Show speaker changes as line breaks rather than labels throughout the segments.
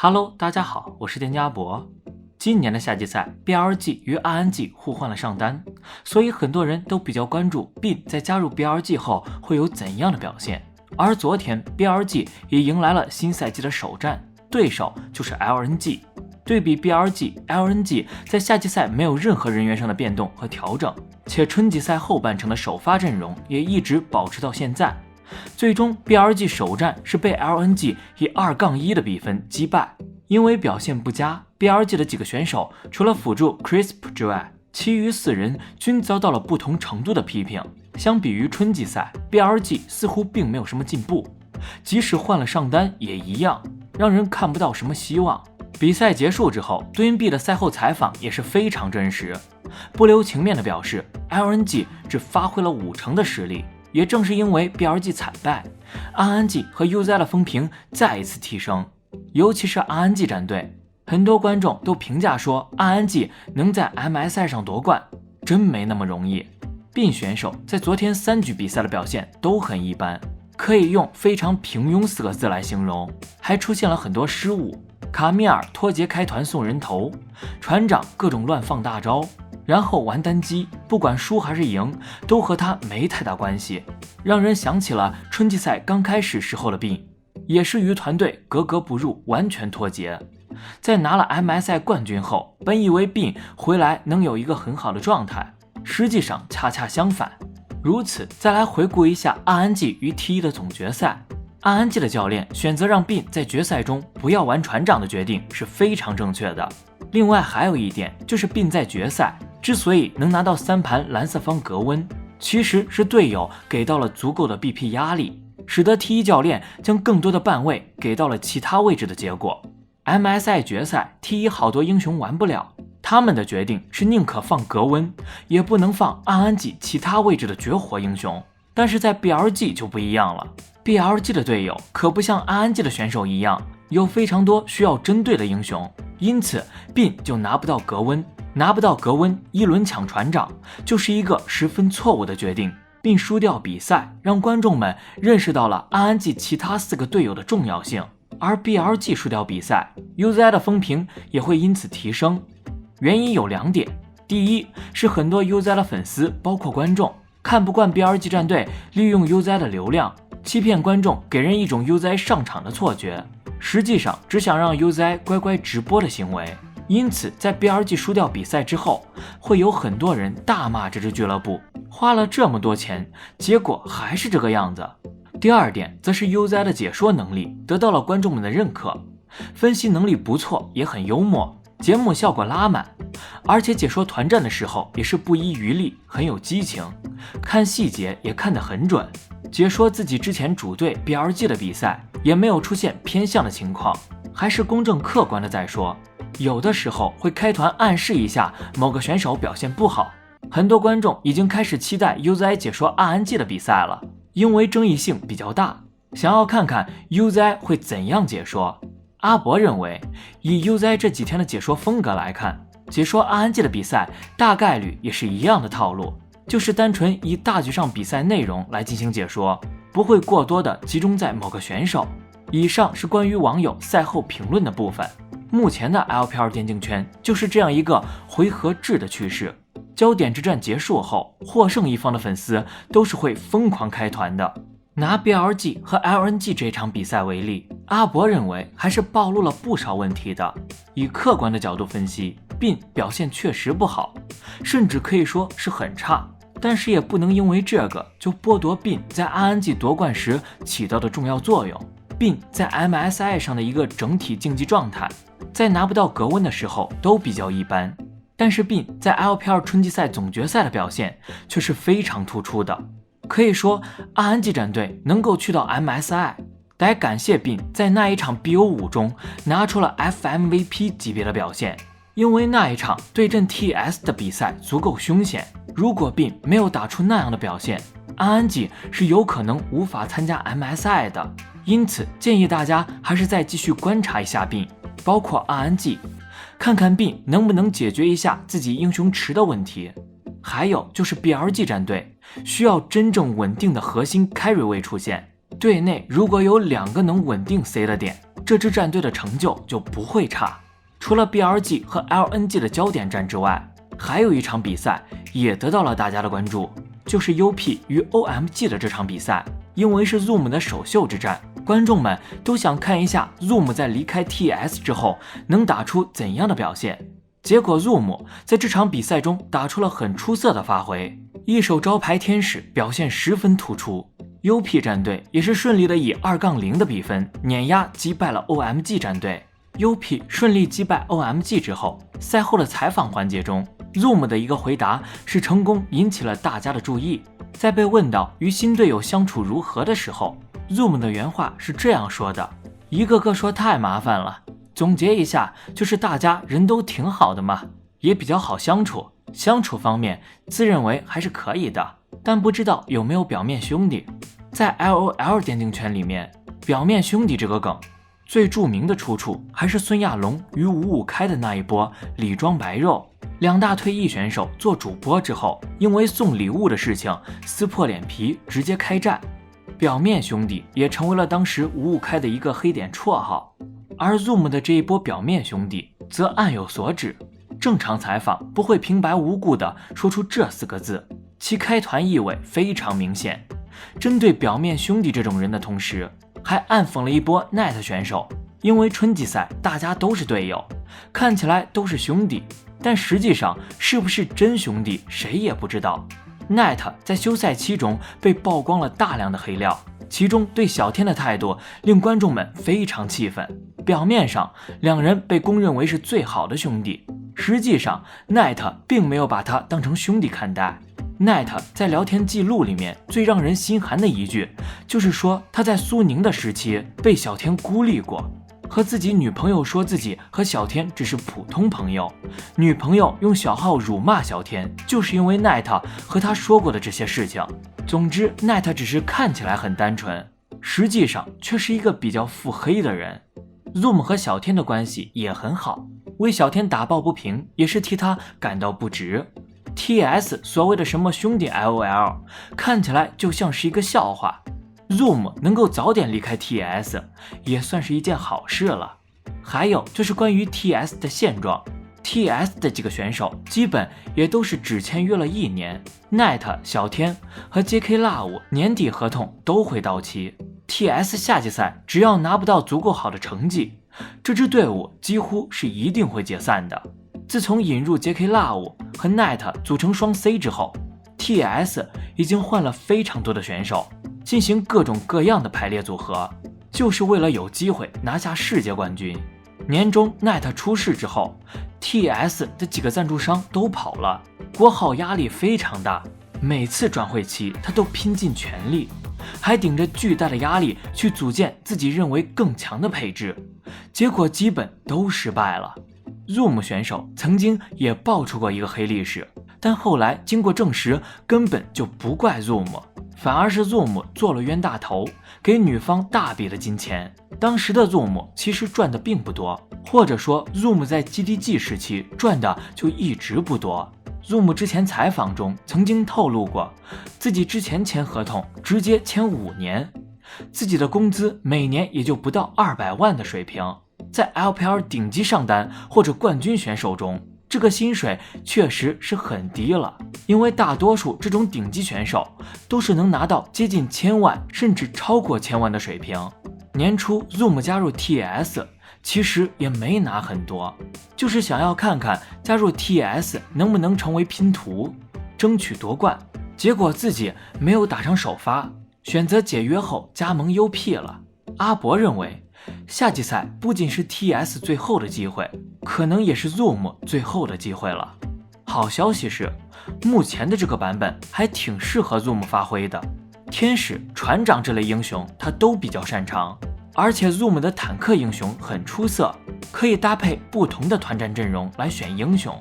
Hello， 大家好，我是田家博。今年的夏季赛 ，BLG 与 RNG 互换了上单，所以很多人都比较关注 Bin 在加入 BLG 后会有怎样的表现。而昨天 BLG 也迎来了新赛季的首战，对手就是 LNG。对比 BLG、LNG 在夏季赛没有任何人员上的变动和调整，且春季赛后半程的首发阵容也一直保持到现在。最终 BLG 首战是被 LNG 以2-1的比分击败。因为表现不佳， BLG 的几个选手除了辅助 Crisp 之外，其余4人均遭到了不同程度的批评。相比于春季赛， BLG 似乎并没有什么进步，即使换了上单也一样，让人看不到什么希望。比赛结束之后，杜云碧的赛后采访也是非常真实，不留情面的表示 LNG 只发挥了50%的实力。也正是因为 BLG 惨败， RNG 和 UZ 的风评再一次提升，尤其是 RNG 战队，很多观众都评价说 RNG 能在 MSI 上夺冠真没那么容易。Bin 选手在昨天3局比赛的表现都很一般，可以用非常平庸4个字来形容，还出现了很多失误。卡米尔脱节开团送人头，船长各种乱放大招，然后玩单机，不管输还是赢都和他没太大关系，让人想起了春季赛刚开始时候的 Bin， 也是与团队格格不入，完全脱节。在拿了 MSI 冠军后，本以为 Bin 回来能有一个很好的状态，实际上恰恰相反。如此再来回顾一下 RNG 与 T1 的总决赛， RNG 的教练选择让 Bin 在决赛中不要玩船长的决定是非常正确的。另外还有一点就是 Bin 在决赛之所以能拿到3盘蓝色方格温，其实是队友给到了足够的 BP 压力，使得 T1 教练将更多的半位给到了其他位置的结果。 MSI 决赛 T1 好多英雄玩不了，他们的决定是宁可放格温也不能放 RNG 其他位置的绝活英雄。但是在 BLG 就不一样了， BLG 的队友可不像 RNG 的选手一样有非常多需要针对的英雄，因此 Bin 就拿不到格温，拿不到格温一轮抢船长就是一个十分错误的决定，并输掉比赛，让观众们认识到了 RNG 其他4个队友的重要性。而 BLG 输掉比赛， UZ 的风评也会因此提升。原因有2点，第一是很多 UZ 的粉丝包括观众看不惯 BLG 战队利用 UZ 的流量欺骗观众，给人一种 UZ 上场的错觉，实际上只想让 UZ 乖乖直播的行为。因此在 BLG 输掉比赛之后，会有很多人大骂这支俱乐部花了这么多钱，结果还是这个样子。第二点则是 UZ 的解说能力得到了观众们的认可，分析能力不错，也很幽默，节目效果拉满，而且解说团战的时候也是不遗余力，很有激情，看细节也看得很准。解说自己之前主队 BLG 的比赛也没有出现偏向的情况，还是公正客观的在说，有的时候会开团暗示一下某个选手表现不好。很多观众已经开始期待 UZ 解说 RNG 的比赛了，因为争议性比较大，想要看看 UZ 会怎样解说。阿博认为，以 UZ 这几天的解说风格来看，解说 RNG 的比赛大概率也是一样的套路，就是单纯以大局上比赛内容来进行解说，不会过多的集中在某个选手。以上是关于网友赛后评论的部分。目前的 LPL 电竞圈就是这样一个回合制的趋势，焦点之战结束后，获胜一方的粉丝都是会疯狂开团的。拿 BLG 和 LNG 这场比赛为例，阿博认为还是暴露了不少问题的。以客观的角度分析， Bin 表现确实不好，甚至可以说是很差，但是也不能因为这个就剥夺 Bin 在 RNG 夺冠时起到的重要作用。Bin 在 MSI 上的一个整体竞技状态，在拿不到格温的时候都比较一般，但是 Bin 在 LPL 春季赛总决赛的表现却是非常突出的。可以说 RNG 战队能够去到 MSI， 得感谢 Bin 在那一场 BO5 中拿出了 FMVP 级别的表现，因为那一场对阵 TS 的比赛足够凶险，如果 Bin 没有打出那样的表现， RNG 是有可能无法参加 MSI 的。因此建议大家还是再继续观察一下 Bin， 包括 RNG， 看看 Bin 能不能解决一下自己英雄池的问题。还有就是 BLG 战队需要真正稳定的核心 carry 位出现，队内如果有2个能稳定 C 的点，这支战队的成就就不会差。除了 BLG 和 LNG 的焦点战之外，还有一场比赛也得到了大家的关注，就是 UP 与 OMG 的这场比赛。因为是 Zoom 的首秀之战，观众们都想看一下 Zoom 在离开 TS 之后能打出怎样的表现。结果 Zoom 在这场比赛中打出了很出色的发挥，一手招牌天使表现十分突出。UP 战队也是顺利的以2-0的比分碾压击败了 OMG 战队。UP 顺利击败 OMG 之后，赛后的采访环节中 Zoom 的一个回答是成功引起了大家的注意。在被问到与新队友相处如何的时候， Zoom 的原话是这样说的，一个个说太麻烦了，总结一下就是大家人都挺好的嘛，也比较好相处，相处方面自认为还是可以的，但不知道有没有表面兄弟。在 LOL 电竞圈里面，表面兄弟这个梗最著名的出处还是孙亚龙与5-5开的那一波礼装白肉，两大退役选手做主播之后，因为送礼物的事情撕破脸皮直接开战，表面兄弟也成为了当时5-5开的一个黑点绰号。而 Zoom 的这一波表面兄弟则暗有所指，正常采访不会平白无故的说出这4个字，其开团意味非常明显。针对表面兄弟这种人的同时，还暗讽了一波 NET 选手，因为春季赛大家都是队友，看起来都是兄弟，但实际上是不是真兄弟谁也不知道。 NET 在休赛期中被曝光了大量的黑料，其中对小天的态度令观众们非常气愤。表面上两人被公认为是最好的兄弟，实际上 NET 并没有把他当成兄弟看待。NET 在聊天记录里面最让人心寒的一句，就是说他在苏宁的时期被小天孤立过，和自己女朋友说自己和小天只是普通朋友，女朋友用小号辱骂小天，就是因为 NET 和他说过的这些事情。总之 NET 只是看起来很单纯，实际上却是一个比较腹黑的人。 Zoom 和小天的关系也很好，为小天打抱不平也是替他感到不值。TS 所谓的什么兄弟 LOL 看起来就像是一个笑话， Zoom 能够早点离开 TS 也算是一件好事了。还有就是关于 TS 的现状， TS 的几个选手基本也都是只签约了1年， NET 小天和 JK Love 年底合同都会到期， TS 夏季赛只要拿不到足够好的成绩，这支队伍几乎是一定会解散的。自从引入 JK Love 和 NET 组成双 C 之后， TS 已经换了非常多的选手，进行各种各样的排列组合，就是为了有机会拿下世界冠军。年中 NET 出事之后， TS 的几个赞助商都跑了，郭浩压力非常大，每次转会期他都拼尽全力，还顶着巨大的压力去组建自己认为更强的配置，结果基本都失败了。Zoom 选手曾经也爆出过一个黑历史，但后来经过证实，根本就不怪 Zoom， 反而是 Zoom 做了冤大头，给女方大笔的金钱。当时的 Zoom 其实赚的并不多，或者说 Zoom 在 GDG 时期赚的就一直不多。Zoom 之前采访中曾经透露过，自己之前签合同直接签5年，自己的工资每年也就不到200万的水平。在 LPL 顶级上单或者冠军选手中，这个薪水确实是很低了，因为大多数这种顶级选手都是能拿到接近1000万甚至超过1000万的水平。年初 Zoom 加入 TS 其实也没拿很多，就是想要看看加入 TS 能不能成为拼图，争取夺冠。结果自己没有打上首发，选择解约后加盟 UP 了。阿博认为夏季赛不仅是 TS 最后的机会，可能也是 Zoom 最后的机会了。好消息是，目前的这个版本还挺适合 Zoom 发挥的，天使、船长这类英雄他都比较擅长，而且 Zoom 的坦克英雄很出色，可以搭配不同的团战阵容来选英雄。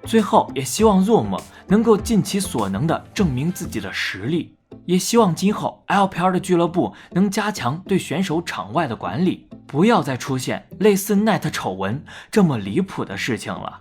最后也希望 Zoom 能够尽其所能的证明自己的实力，也希望今后 LPL 的俱乐部能加强对选手场外的管理，不要再出现类似 NET 丑闻这么离谱的事情了。